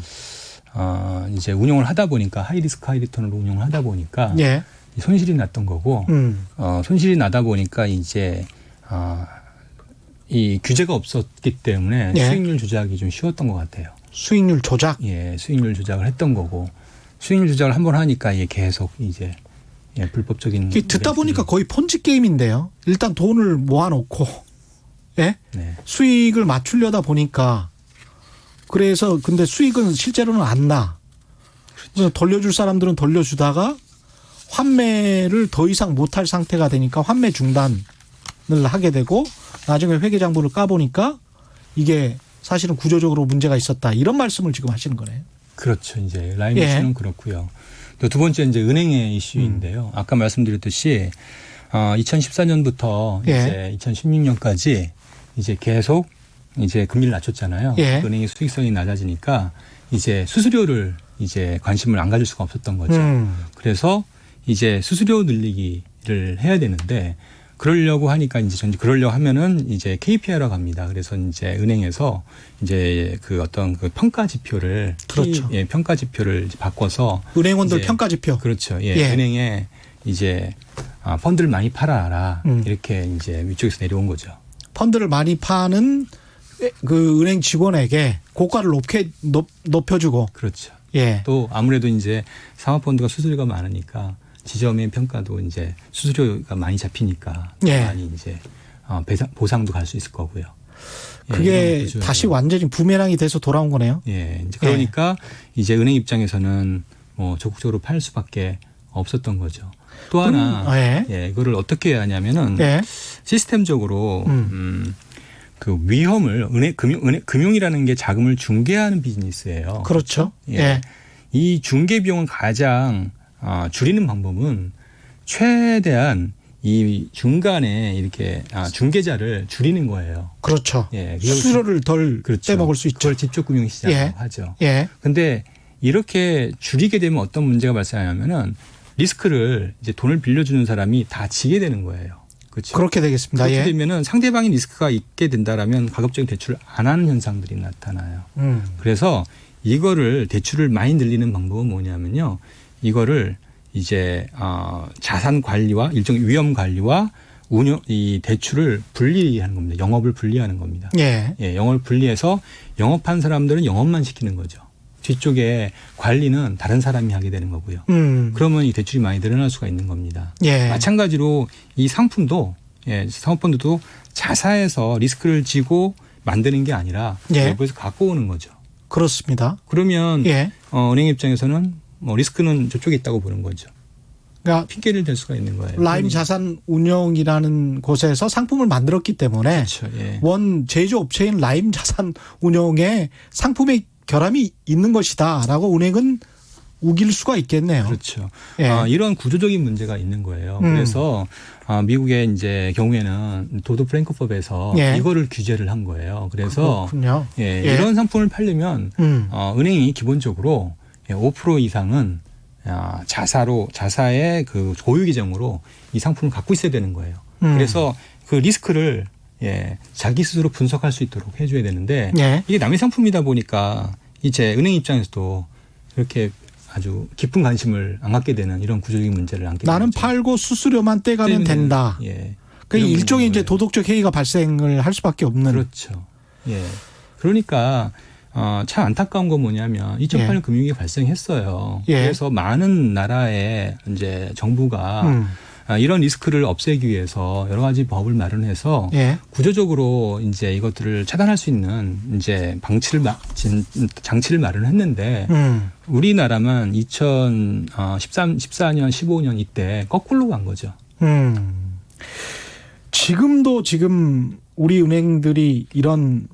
이제 운용을 하다 보니까 하이리스크 하이리턴으로 운용을 하다 보니까 손실이 났던 거고 손실이 나다 보니까 이제 이 규제가 없었기 때문에 수익률 조작이 좀 쉬웠던 것 같아요. 수익률 조작? 예, 수익률 조작을 했던 거고 수익률 조작을 한번 하니까 이게 계속 이제 불법적인. 듣다 보니까 거의 폰지 게임인데요. 일단 돈을 모아놓고 수익을 맞추려다 보니까 그래서 근데 수익은 실제로는 안 나. 그렇죠. 돌려줄 사람들은 돌려주다가 환매를 더 이상 못할 상태가 되니까 환매 중단을 하게 되고 나중에 회계장부를 까보니까 이게 사실은 구조적으로 문제가 있었다. 이런 말씀을 지금 하시는 거네요. 그렇죠. 이제 라임 이슈는 그렇고요. 또 두 번째 이제 은행의 이슈인데요. 아까 말씀드렸듯이 2014년부터 이제 2016년까지 이제 계속 이제 금리를 낮췄잖아요. 은행의 수익성이 낮아지니까 이제 수수료를 이제 관심을 안 가질 수가 없었던 거죠. 그래서 이제 수수료 늘리기를 해야 되는데 그러려고 하니까 이제 그러려고 하면은 이제 KPI라고 합니다. 그래서 이제 은행에서 이제 그 어떤 그 평가 지표를 평가 지표를 바꿔서 은행원들 평가 지표. 그렇죠. 은행에 이제 펀드를 많이 팔아라 이렇게 이제 위쪽에서 내려온 거죠. 펀드를 많이 파는 그 은행 직원에게 고가를 높여주고. 그렇죠. 또 아무래도 이제 사모펀드가 수수료가 많으니까 지점의 평가도 이제 수수료가 많이 잡히니까 많이 이제 보상도 갈 수 있을 거고요. 그게 다시 완전히 부메랑이 돼서 돌아온 거네요. 이제 그러니까 이제 은행 입장에서는 뭐 적극적으로 팔 수밖에 없었던 거죠. 또 하나 이거를 어떻게 해야 하냐면은 시스템적으로 그 위험을 금융이라는 게 자금을 중개하는 비즈니스예요. 그렇죠. 이 중개 비용을 가장 줄이는 방법은 최대한 이 중간에 이렇게 중개자를 줄이는 거예요. 그렇죠. 수수료를 덜 떼먹을 수 있죠. 그걸 집중금융시장이라고 하죠. 그런데 이렇게 줄이게 되면 어떤 문제가 발생하냐면은 리스크를 이제 돈을 빌려주는 사람이 다 지게 되는 거예요. 그렇죠. 그렇게 되겠습니다. 그렇게 예. 되면은 상대방이 리스크가 있게 된다라면 가급적인 대출을 안 하는 현상들이 나타나요. 그래서 이거를 대출을 많이 늘리는 방법은 뭐냐면요. 이거를 이제 자산 관리와 일종의 위험 관리와 운용 이 대출을 분리하는 겁니다. 영업을 분리하는 겁니다. 예. 예, 영업을 분리해서 영업한 사람들은 영업만 시키는 거죠. 뒤쪽에 관리는 다른 사람이 하게 되는 거고요. 그러면 이 대출이 많이 늘어날 수가 있는 겁니다. 예. 마찬가지로 이 상품도 사모펀드도 자사에서 리스크를 지고 만드는 게 아니라 예. 외부에서 갖고 오는 거죠. 그렇습니다. 그러면 예. 은행 입장에서는 뭐 리스크는 저쪽에 있다고 보는 거죠. 그러니까 핑계를 댈 수가 있는 거예요. 라임 자산 운용이라는 곳에서 상품을 만들었기 때문에 그렇죠. 예. 원 제조 업체인 라임 자산 운용에 상품의 결함이 있는 것이다라고 은행은 우길 수가 있겠네요. 그렇죠. 예. 이런 구조적인 문제가 있는 거예요. 그래서 미국의 이제 경우에는 도드 프랭크법에서 예. 이거를 규제를 한 거예요. 그래서 그렇군요. 예, 예. 이런 상품을 팔려면 은행이 기본적으로 5% 이상은 자사의 그 고유 계정으로 이 상품을 갖고 있어야 되는 거예요. 그래서 그 리스크를 자기 스스로 분석할 수 있도록 해줘야 되는데 예. 이게 남의 상품이다 보니까 이제 은행 입장에서도 이렇게 아주 깊은 관심을 안 갖게 되는 이런 구조적인 문제를 안게 나는 되죠. 팔고 수수료만 떼가면 된다. 예. 그 이런 일종의 이제 거예요. 도덕적 해이가 발생을 할 수밖에 없는. 그렇죠. 예. 그러니까 참 안타까운 건 뭐냐면 2008년 금융위기 발생했어요. 예. 그래서 많은 나라의 이제 정부가 이런 리스크를 없애기 위해서 여러 가지 법을 마련해서 예. 구조적으로 이제 이것들을 차단할 수 있는 이제 장치를 마련했는데 우리나라만 2014년, 15년 이때 거꾸로 간 거죠. 지금 우리 은행들이 이런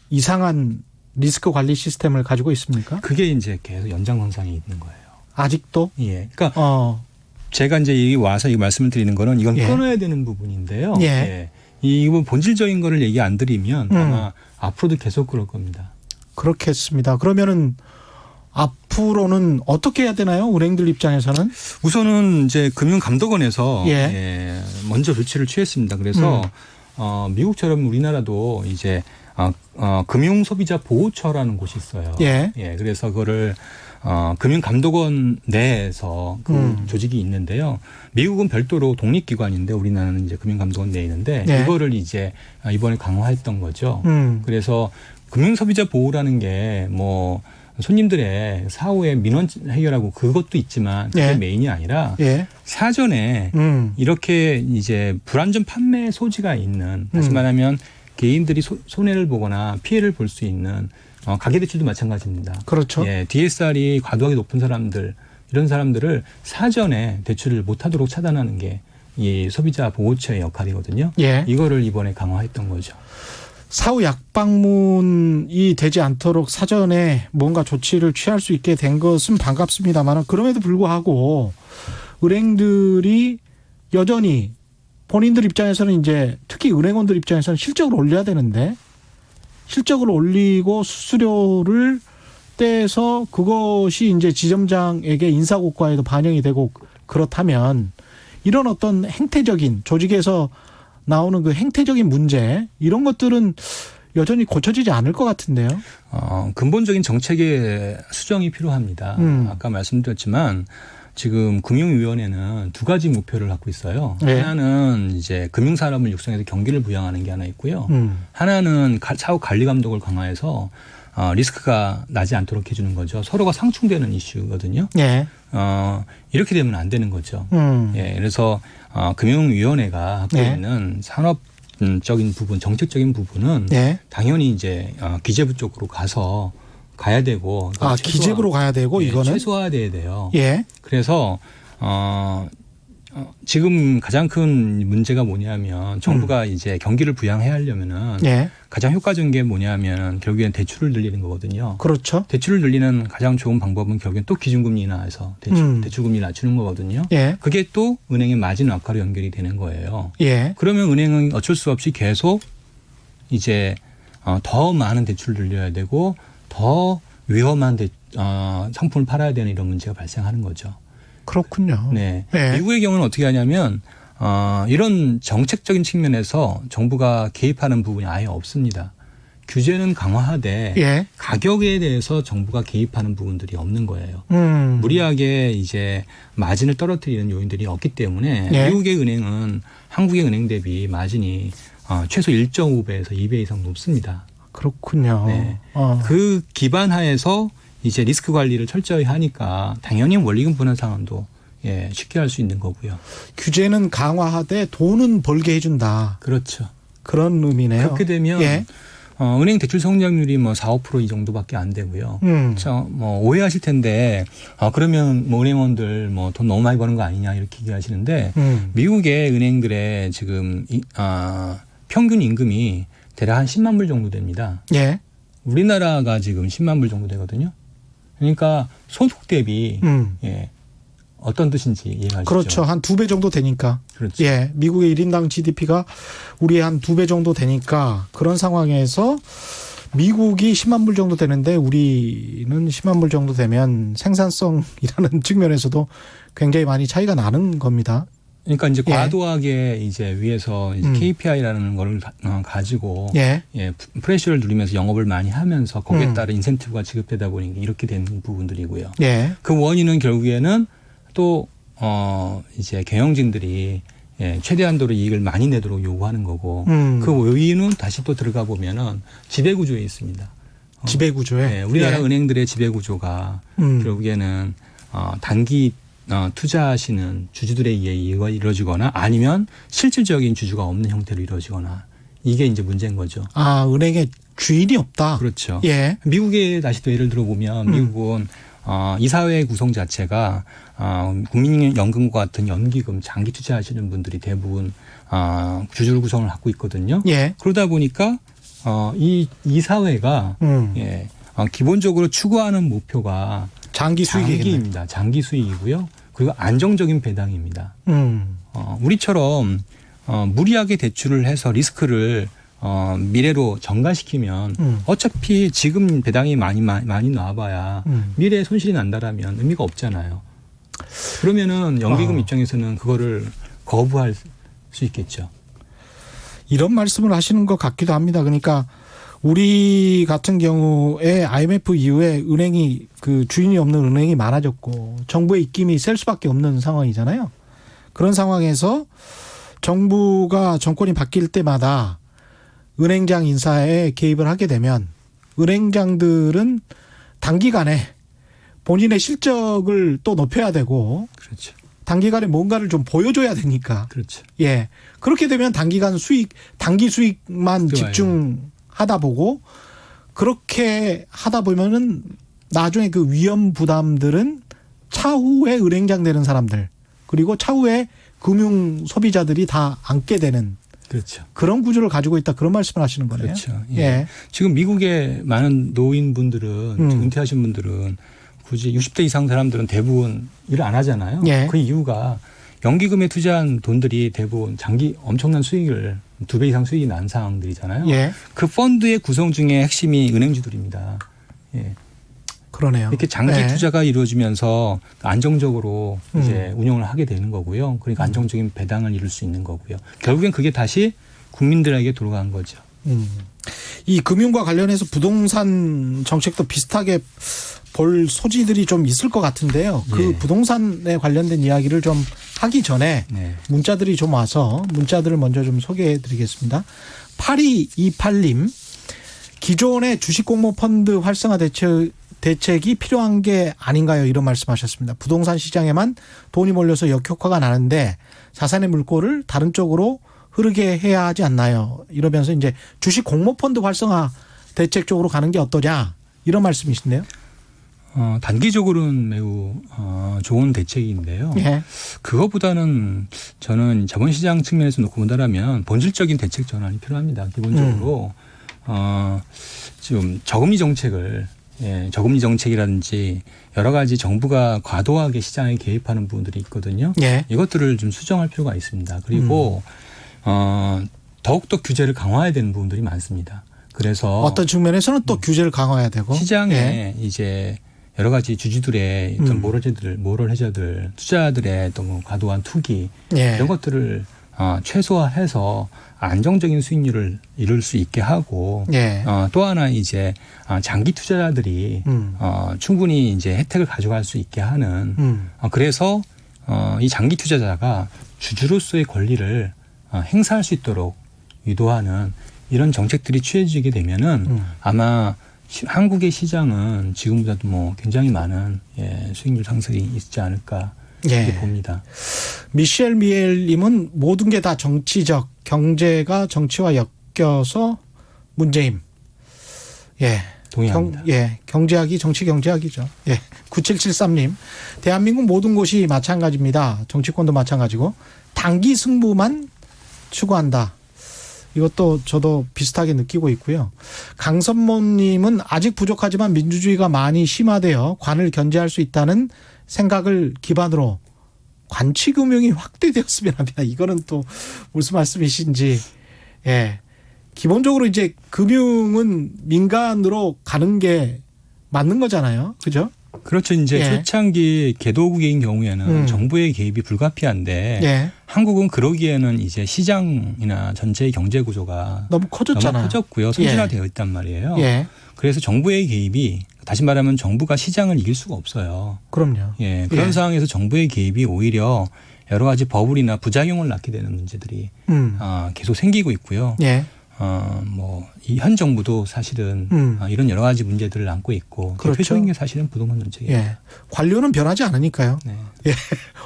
이상한 리스크 관리 시스템을 가지고 있습니까? 그게 이제 계속 연장선상에 있는 거예요. 아직도? 예. 그러니까 제가 이제 여기 와서 이 말씀을 드리는 거는 이건 예. 끊어야 되는 부분인데요. 예. 예. 이 부분 본질적인 거를 얘기 안 드리면 아마 앞으로도 계속 그럴 겁니다. 그렇겠습니다. 그러면은 앞으로는 어떻게 해야 되나요? 은행들 입장에서는? 우선은 이제 금융감독원에서 예. 먼저 조치를 취했습니다. 그래서 미국처럼 우리나라도 이제 금융소비자보호처라는 곳이 있어요. 예. 그래서 그거를 금융감독원 내에서 그 조직이 있는데요. 미국은 별도로 독립기관인데 우리나라는 이제 금융감독원 내에 있는데 예. 이거를 이제 이번에 강화했던 거죠. 그래서 금융소비자보호라는 게 뭐 손님들의 사후에 민원 해결하고 그것도 있지만 그게 예. 메인이 아니라 예. 사전에 이렇게 이제 불안전 판매 소지가 있는 다시 말하면 개인들이 손해를 보거나 피해를 볼 수 있는 가계대출도 마찬가지입니다. 그렇죠. 예, DSR이 과도하게 높은 사람들 이런 사람들을 사전에 대출을 못하도록 차단하는 게 이 소비자 보호처의 역할이거든요. 예. 이거를 이번에 강화했던 거죠. 사후 약방문이 되지 않도록 사전에 뭔가 조치를 취할 수 있게 된 것은 반갑습니다만 그럼에도 불구하고 은행들이 여전히 본인들 입장에서는 이제 특히 은행원들 입장에서는 실적을 올려야 되는데 실적을 올리고 수수료를 떼서 그것이 이제 지점장에게 인사고과에도 반영이 되고 그렇다면 이런 어떤 행태적인 조직에서 나오는 그 행태적인 문제 이런 것들은 여전히 고쳐지지 않을 것 같은데요. 근본적인 정책의 수정이 필요합니다. 아까 말씀드렸지만 지금 금융위원회는 두 가지 목표를 갖고 있어요. 네. 하나는 이제 금융산업을 육성해서 경기를 부양하는 게 하나 있고요. 하나는 사후 관리 감독을 강화해서 리스크가 나지 않도록 해주는 거죠. 서로가 상충되는 이슈거든요. 예. 이렇게 되면 안 되는 거죠. 예, 그래서 금융위원회가 갖고 네. 있는 산업적인 부분, 정책적인 부분은 예. 당연히 이제 기재부 쪽으로 가야 되고. 기재부로 가야 되고 이거는 최소화돼야 돼요. 예. 그래서 지금 가장 큰 문제가 뭐냐면 정부가 이제 경기를 부양해야 하려면은 예. 가장 효과적인 게 뭐냐면 결국엔 대출을 늘리는 거거든요. 그렇죠. 대출을 늘리는 가장 좋은 방법은 결국엔 또 기준금리 인하해서 대출금리 낮추는 거거든요. 예. 그게 또 은행의 마진 악화로 연결이 되는 거예요. 예. 그러면 은행은 어쩔 수 없이 계속 이제 더 많은 대출을 늘려야 되고 더 위험한 상품을 팔아야 되는 이런 문제가 발생하는 거죠. 그렇군요. 네. 예. 미국의 경우는 어떻게 하냐면 이런 정책적인 측면에서 정부가 개입하는 부분이 아예 없습니다. 규제는 강화하되 예. 가격에 대해서 정부가 개입하는 부분들이 없는 거예요. 무리하게 이제 마진을 떨어뜨리는 요인들이 없기 때문에 예. 미국의 은행은 한국의 은행 대비 마진이 최소 1.5배에서 2배 이상 높습니다. 그렇군요. 네. 그 기반 하에서 이제 리스크 관리를 철저히 하니까 당연히 원리금 분할 상환도 쉽게 할 수 있는 거고요. 규제는 강화하되 돈은 벌게 해준다. 그렇죠. 그런 의미네요. 그렇게 되면 예. 은행 대출 성장률이 4~5% 이 정도밖에 안 되고요. 오해하실 텐데 그러면 은행원들 돈 너무 많이 버는 거 아니냐 이렇게 얘기하시는데 미국의 은행들의 지금 평균 임금이 대략 한 10만 불 정도 됩니다. 예. 우리나라가 지금 10만 불 정도 되거든요. 그러니까 소득 대비 어떤 뜻인지 이해하시죠? 그렇죠. 한 2배 정도 되니까. 그렇죠. 예. 미국의 1인당 GDP가 우리의 한 2배 정도 되니까 그런 상황에서 미국이 10만 불 정도 되는데 우리는 10만 불 정도 되면 생산성이라는 측면에서도 굉장히 많이 차이가 나는 겁니다. 그러니까 이제 과도하게 이제 위에서 이제 KPI라는 걸 가지고 프레셔를 누리면서 영업을 많이 하면서 거기에 따른 인센티브가 지급되다 보니 이렇게 되는 부분들이고요. 예. 그 원인은 결국에는 또 이제 경영진들이 최대한도로 이익을 많이 내도록 요구하는 거고 그 원인은 다시 또 들어가 보면은 지배구조에 있습니다. 지배구조에. 우리나라 은행들의 지배구조가 결국에는 단기 투자하시는 주주들에 의해 이루어지거나 아니면 실질적인 주주가 없는 형태로 이루어지거나 이게 이제 문제인 거죠. 은행에 주인이 없다. 그렇죠. 예. 미국의 다시 또 예를 들어보면 미국은 이사회 구성 자체가 국민연금과 같은 연기금 장기 투자하시는 분들이 대부분 주주 구성을 갖고 있거든요. 예. 그러다 보니까 이 이사회가 기본적으로 추구하는 목표가 장기 수익입니다. 장기 수익이고요. 그리고 안정적인 배당입니다. 우리처럼 무리하게 대출을 해서 리스크를 미래로 전가시키면 어차피 지금 배당이 많이 나와봐야 미래에 손실이 난다라면 의미가 없잖아요. 그러면은 연기금 입장에서는 그거를 거부할 수 있겠죠. 이런 말씀을 하시는 것 같기도 합니다. 그러니까 우리 같은 경우에 IMF 이후에 은행이 그 주인이 없는 은행이 많아졌고 정부의 입김이 셀 수밖에 없는 상황이잖아요. 그런 상황에서 정부가 정권이 바뀔 때마다 은행장 인사에 개입을 하게 되면 은행장들은 단기간에 본인의 실적을 또 높여야 되고 그렇죠. 단기간에 뭔가를 좀 보여줘야 되니까. 그렇죠. 예. 그렇게 되면 단기 수익만 집중하다 보고 그렇게 하다 보면은 나중에 그 위험 부담들은 차후에 은행장 되는 사람들 그리고 차후에 금융 소비자들이 다 안게 되는 그렇죠. 그런 구조를 가지고 있다 그런 말씀을 하시는 거네요. 그렇죠. 예. 지금 미국의 많은 노인분들은 은퇴하신 분들은 굳이 60대 이상 사람들은 대부분 일을 안 하잖아요. 그 이유가 연기금에 투자한 돈들이 대부분 엄청난 수익을 2배 이상 수익이 난 상황들이잖아요. 그 펀드의 구성 중에 핵심이 은행주들입니다. 그러네요. 이렇게 장기 투자가 이루어지면서 안정적으로 이제 운영을 하게 되는 거고요. 그러니까 안정적인 배당을 이룰 수 있는 거고요. 결국엔 그게 다시 국민들에게 돌아간 거죠. 이 금융과 관련해서 부동산 정책도 비슷하게 볼 소지들이 좀 있을 것 같은데요. 그 부동산에 관련된 이야기를 좀 하기 전에 문자들이 좀 와서 문자들을 먼저 좀 소개해 드리겠습니다. 8228님. 기존의 주식공모펀드 활성화 대책이 필요한 게 아닌가요? 이런 말씀하셨습니다. 부동산 시장에만 돈이 몰려서 역효과가 나는데 자산의 물꼬를 다른 쪽으로 흐르게 해야 하지 않나요? 이러면서 이제 주식 공모펀드 활성화 대책 쪽으로 가는 게 어떠냐? 이런 말씀이신데요. 단기적으로는 매우 좋은 대책인데요. 그것보다는 저는 자본시장 측면에서 놓고 본다면 본질적인 대책 전환이 필요합니다. 기본적으로 지금 저금리 정책이라든지 여러 가지 정부가 과도하게 시장에 개입하는 부분들이 있거든요. 이것들을 좀 수정할 필요가 있습니다. 그리고 더욱더 규제를 강화해야 되는 부분들이 많습니다. 그래서 어떤 측면에서는 또 규제를 강화해야 되고 시장에 이제 여러 가지 주주들의 어떤 모럴 해저들, 투자자들의 또 뭐 과도한 투기 예. 이런 것들을 최소화해서 안정적인 수익률을 이룰 수 있게 하고 예. 또 하나 이제 장기 투자자들이 충분히 이제 혜택을 가져갈 수 있게 하는 그래서 이 장기 투자자가 주주로서의 권리를 행사할 수 있도록 유도하는 이런 정책들이 취해지게 되면은 아마 한국의 시장은 지금보다도 뭐 굉장히 많은 수익률 상승이 있지 않을까 이렇게 봅니다. 미셸 미엘님은 모든 게 다 정치적, 경제가 정치와 엮여서 문제임. 예. 동의합니다. 경제학이 정치 경제학이죠. 예. 9773님. 대한민국 모든 곳이 마찬가지입니다. 정치권도 마찬가지고 단기 승부만 추구한다. 이것도 저도 비슷하게 느끼고 있고요. 강선모님은 아직 부족하지만 민주주의가 많이 심화되어 관을 견제할 수 있다는 생각을 기반으로 관치금융이 확대되었으면 합니다. 이거는 또 무슨 말씀이신지. 예. 기본적으로 이제 금융은 민간으로 가는 게 맞는 거잖아요. 그죠? 그렇죠. 이제 초창기 개도국인 경우에는 정부의 개입이 불가피한데 한국은 그러기에는 이제 시장이나 전체의 경제 구조가 너무 커졌잖아요. 너무 커졌고요. 선진화되어 있단 말이에요. 예. 그래서 정부의 개입이 다시 말하면 정부가 시장을 이길 수가 없어요. 그럼요. 예. 그런 상황에서 정부의 개입이 오히려 여러 가지 버블이나 부작용을 낳게 되는 문제들이 계속 생기고 있고요. 예. 이 현 정부도 사실은 이런 여러 가지 문제들을 안고 있고 그렇죠. 대표적인 게 사실은 부동산 정책이에요. 예. 관료는 변하지 않으니까요. 네. 예.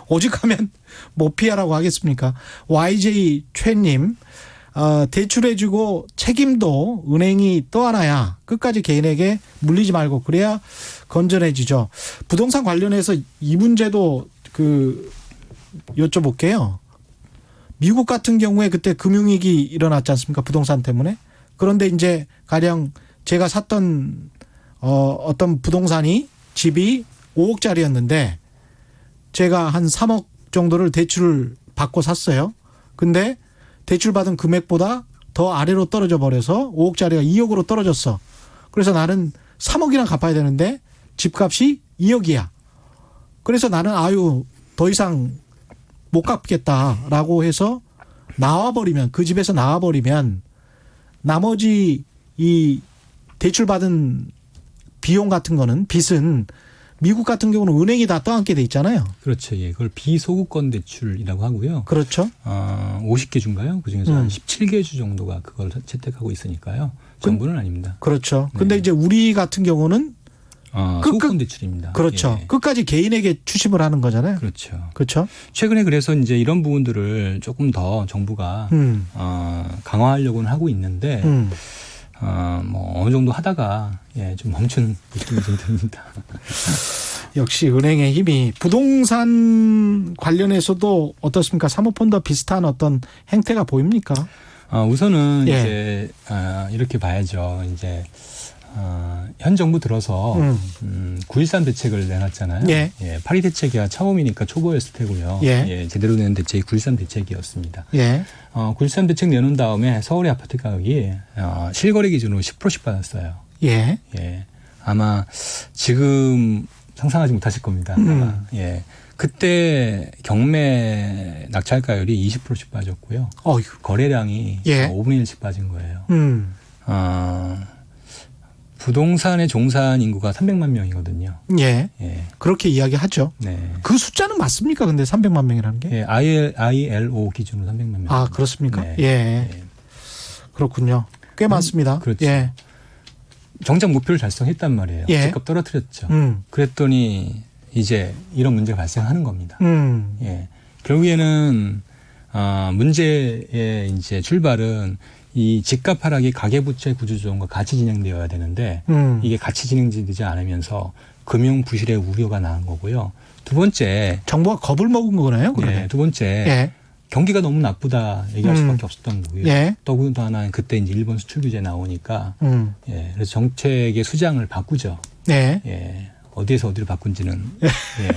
오직하면 못 피하라고 하겠습니까? YJ 최님, 대출해주고 책임도 은행이 떠안아야 끝까지 개인에게 물리지 말고 그래야 건전해지죠. 부동산 관련해서 이 문제도 여쭤볼게요. 미국 같은 경우에 그때 금융위기 일어났지 않습니까? 부동산 때문에. 그런데 이제 가령 제가 샀던 어떤 부동산이 집이 5억짜리였는데 제가 한 3억 정도를 대출을 받고 샀어요. 근데 대출받은 금액보다 더 아래로 떨어져 버려서 5억짜리가 2억으로 떨어졌어. 그래서 나는 3억이나 갚아야 되는데 집값이 2억이야. 그래서 나는 더 이상 못 갚겠다라고 해서 나와버리면 그 집에서 나와버리면 나머지 이 대출받은 비용 같은 거는 빚은 미국 같은 경우는 은행이 다 떠안게 돼 있잖아요. 그렇죠. 예. 그걸 비소구권 대출이라고 하고요. 그렇죠. 50개 주인가요? 그중에서 한 17개 주 정도가 그걸 채택하고 있으니까요. 전부는 아닙니다. 그렇죠. 근데 이제 우리 같은 경우는 소구권 대출입니다. 그렇죠. 예. 끝까지 개인에게 추심을 하는 거잖아요. 그렇죠. 그렇죠. 최근에 그래서 이제 이런 부분들을 조금 더 정부가 강화하려고는 하고 있는데 어느 정도 하다가 좀 멈춘 느낌이 좀 듭니다. 역시 은행의 힘이. 부동산 관련해서도 어떻습니까? 사모펀드 비슷한 어떤 행태가 보입니까? 우선은 이제 이렇게 봐야죠. 이제 현 정부 들어서 9.13 대책을 내놨잖아요. 예. 8.2 대책이 처음이니까 초보였을 테고요. 제대로 된 대책이 9.13 대책이었습니다. 9.13 대책 내놓은 다음에 서울의 아파트 가격이 실거래 기준으로 10%씩 받았어요. 아마 지금 상상하지 못하실 겁니다. 그때 경매 낙찰가율이 20%씩 빠졌고요. 거래량이 5분의 1씩 빠진 거예요. 부동산의 종사한 인구가 300만 명이거든요. 그렇게 이야기하죠. 네. 그 숫자는 맞습니까? 근데 300만 명이라는 게? ILO 기준으로 300만 명. 아, 그렇습니까? 그렇군요. 꽤 많습니다. 그렇죠. 정작 목표를 달성했단 말이에요. 집값 떨어뜨렸죠. 그랬더니 이제 이런 문제가 발생하는 겁니다. 결국에는 문제의 이제 출발은 이 집값 하락이 가계부채 구조조정과 같이 진행되어야 되는데 이게 같이 진행되지 않으면서 금융 부실의 우려가 나온 거고요. 두 번째, 정부가 겁을 먹은 거네요. 그러면. 두 번째, 경기가 너무 나쁘다 얘기할 수밖에 없었던 거고요. 더군다나 그때 이제 일본 수출 규제 나오니까 그래서 정책의 수장을 바꾸죠. 어디에서 어디로 바꾼지는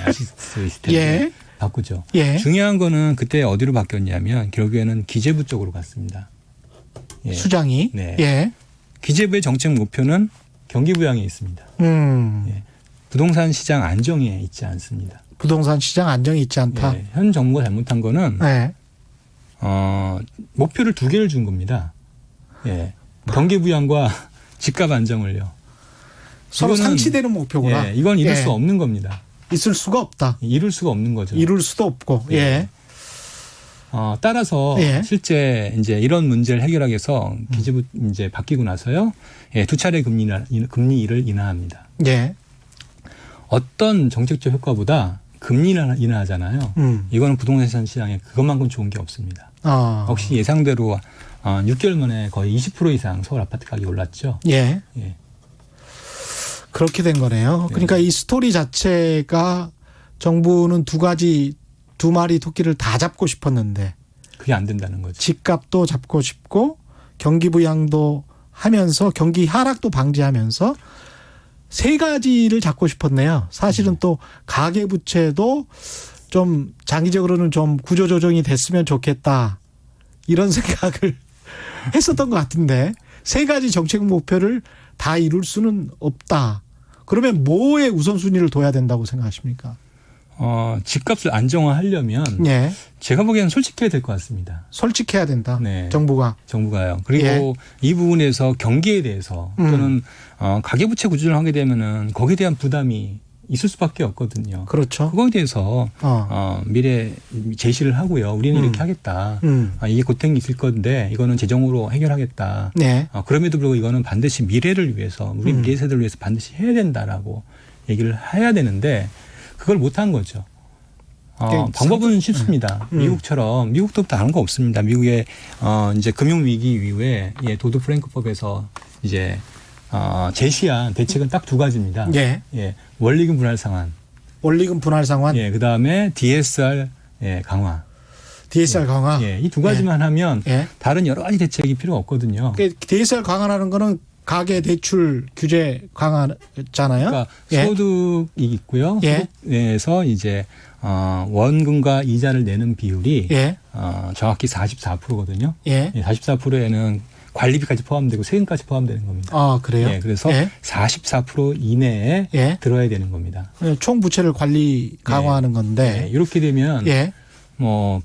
아실 수 있을 텐데 바꾸죠. 중요한 거는 그때 어디로 바뀌었냐면 결국에는 기재부 쪽으로 갔습니다. 수장이. 기재부의 정책 목표는 경기 부양에 있습니다. 부동산 시장 안정에 있지 않습니다. 부동산 시장 안정이 있지 않다. 예, 현 정부가 잘못한 거는 네. 목표를 두 개를 준 겁니다. 예, 경기 부양과 집값 안정을요. 서로 이거는- 상치되는 목표구나. 예, 이건 이룰 예. 수 없는 겁니다. 있을 수가 없다. 이룰 수가 없는 거죠. 이룰 수도 없고. 예. 예. 따라서 예. 실제 이제 이런 문제를 해결하기 위해서 기재부 이제 바뀌고 나서요, 예, 두 차례 금리를 인하합니다. 예. 어떤 정책적 효과보다 금리를 인하하잖아요. 이거는 부동산 시장에 그것만큼 좋은 게 없습니다. 역시 예상대로 6개월 만에 거의 20% 이상 서울 아파트 가격이 올랐죠. 예. 예. 그렇게 된 거네요. 그러니까 이 스토리 자체가 정부는 두 마리 토끼를 다 잡고 싶었는데 그게 안 된다는 거죠. 집값도 잡고 싶고 경기 부양도 하면서 경기 하락도 방지하면서 세 가지를 잡고 싶었네요. 사실은 또 가계 부채도 좀 장기적으로는 좀 구조 조정이 됐으면 좋겠다. 이런 생각을 했었던 것 같은데 세 가지 정책 목표를 다 이룰 수는 없다. 그러면 뭐에 우선순위를 둬야 된다고 생각하십니까? 집값을 안정화하려면 예. 제가 보기에는 솔직해야 될 것 같습니다. 솔직해야 된다. 네. 정부가요. 그리고 예. 이 부분에서 경기에 대해서 또는 가계부채 구조를 하게 되면은 거기에 대한 부담이 있을 수밖에 없거든요. 그렇죠. 그거에 대해서 미래 제시를 하고요. 우리는 이렇게 하겠다. 이게 고통이 있을 건데 이거는 재정으로 해결하겠다. 네. 그럼에도 불구하고 이거는 반드시 미래를 위해서 우리 미래 세대를 위해서 반드시 해야 된다라고 얘기를 해야 되는데 그걸 못한 거죠. 방법은 쉽습니다. 미국처럼 미국도 다른 거 없습니다. 미국의 이제 금융 위기 이후에 도드 프랭크법에서 이제 제시한 대책은 딱 두 가지입니다. 예. 예, 원리금 분할 상환. 원리금 분할 상환. 예, 그다음에 DSR 강화. DSR 강화. 예, 이 두 가지만 하면 예. 다른 여러 가지 대책이 필요 없거든요. DSR 강화라는 거는 가계 대출 규제 강화잖아요. 그러니까 예. 소득이 있고요. 예. 소득에서 이제 원금과 이자를 내는 비율이 예. 정확히 44%거든요. 예. 44%에는 관리비까지 포함되고 세금까지 포함되는 겁니다. 그래요? 예, 그래서 예. 44% 이내에 예. 들어야 되는 겁니다. 총 부채를 관리 강화하는 건데. 예, 이렇게 되면 예. 뭐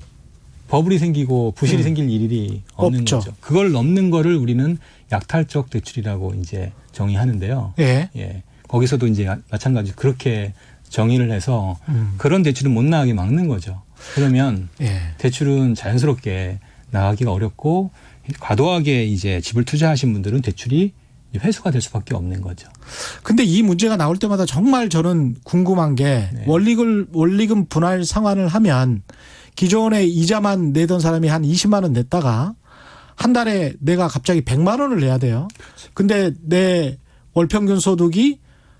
버블이 생기고 부실이 생길 일이 없는 없죠. 거죠. 그걸 넘는 거를 우리는 약탈적 대출이라고 이제 정의하는데요. 예. 예. 거기서도 이제 마찬가지 그렇게 정의를 해서 그런 대출은 못 나가게 막는 거죠. 그러면 예. 대출은 자연스럽게 나가기가 어렵고 과도하게 이제 집을 투자하신 분들은 대출이 회수가 될 수밖에 없는 거죠. 근데 이 문제가 나올 때마다 정말 저는 궁금한 게 네. 원리금 분할 상환을 하면 기존에 이자만 내던 사람이 한 20만 원 냈다가 한 달에 내가 갑자기 100만 원을 내야 돼요. 근데 내 월 평균 소득이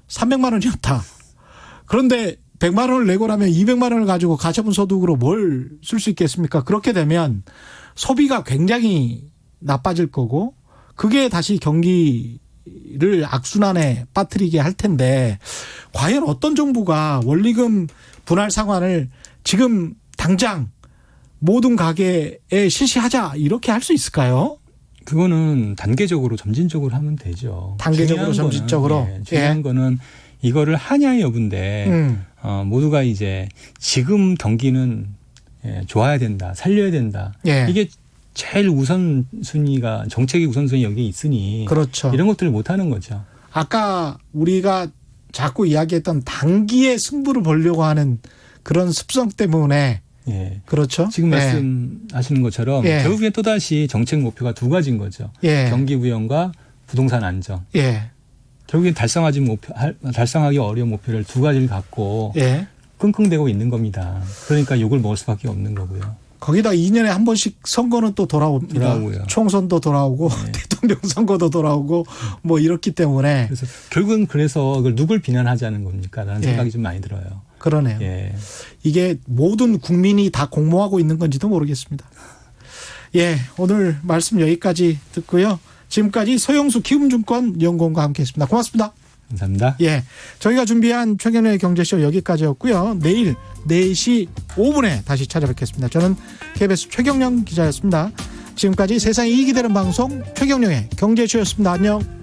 300만 원이었다. 그런데 100만 원을 내고 나면 200만 원을 가지고 가처분 소득으로 뭘 쓸 수 있겠습니까? 그렇게 되면 소비가 굉장히 나빠질 거고 그게 다시 경기를 악순환에 빠뜨리게 할 텐데 과연 어떤 정부가 원리금 분할 상환을 지금 당장 모든 가게에 실시하자 이렇게 할 수 있을까요? 그거는 단계적으로 점진적으로 하면 되죠. 단계적으로 점진적으로. 중요한 거는 이거를 하냐의 여부인데 모두가 이제 지금 경기는 좋아야 된다, 살려야 된다. 예. 이게 제일 우선순위가 정책의 우선순위 여기 있으니 그렇죠. 이런 것들을 못 하는 거죠. 아까 우리가 자꾸 이야기했던 단기의 승부를 보려고 하는 그런 습성 때문에 예. 그렇죠. 지금 예. 말씀하시는 것처럼 예. 결국엔 또다시 정책 목표가 두 가지인 거죠. 예. 경기 부양과 부동산 안정. 예. 결국엔 달성하기 어려운 목표를 두 가지를 갖고 예. 끙끙대고 있는 겁니다. 그러니까 욕을 먹을 수밖에 없는 거고요. 거기다 2년에 한 번씩 선거는 또 돌아옵니다. 돌아오고요. 총선도 돌아오고 네. 대통령 선거도 돌아오고 뭐 이렇기 때문에 그래서 결국은 그래서 그걸 누굴 비난하자는 겁니까? 라는 예. 생각이 좀 많이 들어요. 그러네요. 예. 이게 모든 국민이 다 공모하고 있는 건지도 모르겠습니다. 예, 오늘 말씀 여기까지 듣고요. 지금까지 서영수 키움증권 연구원과 함께했습니다. 고맙습니다. 감사합니다. 예, 저희가 준비한 최경영의 경제쇼 여기까지였고요. 내일 4시 5분에 다시 찾아뵙겠습니다. 저는 KBS 최경영 기자였습니다. 지금까지 세상에 이익이 되는 방송 최경영의 경제쇼였습니다. 안녕.